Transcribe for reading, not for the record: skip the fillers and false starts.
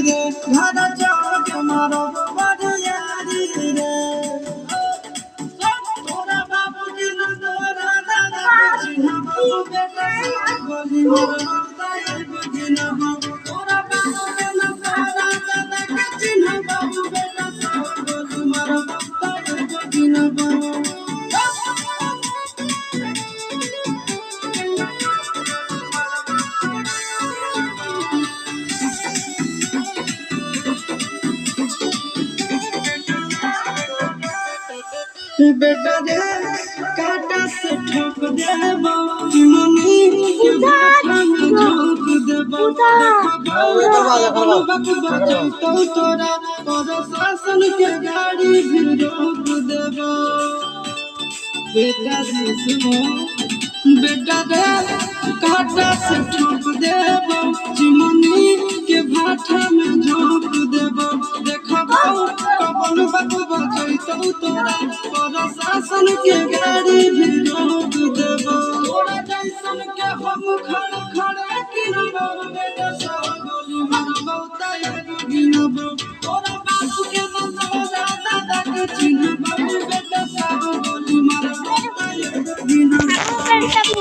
रे घर चौक मारो बड़ियारी रे तोरा बाबू के न तोरा दादा के चिन्ह बाबू बेटा गोली मारता एगो गिनबो तोरा बाबू के न तोरा दादा के चिन्ह बाबू बेटा गोली मारता एगो गिनबो बेटा रे काटा से ठोक देबो चिमनी के भाटा में झोंक देबो बाबू बचाओ तो तोरा प्रशासन के गाड़ी भी रोक देबो बेटा सुनो बेटा रे काटा से ठोक देबो चिमनी के भाटा में झोंक देबो देखबो कबल बाबू बचाओ तोरा प्रशासन के गाड़ी भी रोक देबो तोरा जैसन के हम खड़े खड़े गिनबो बेटा सब गोली मारबो त एगो गिनबो तोरा बाबू के न तोरा दादा के चिन्हबो बेटा सब गोली मारबो त एगो गिनबो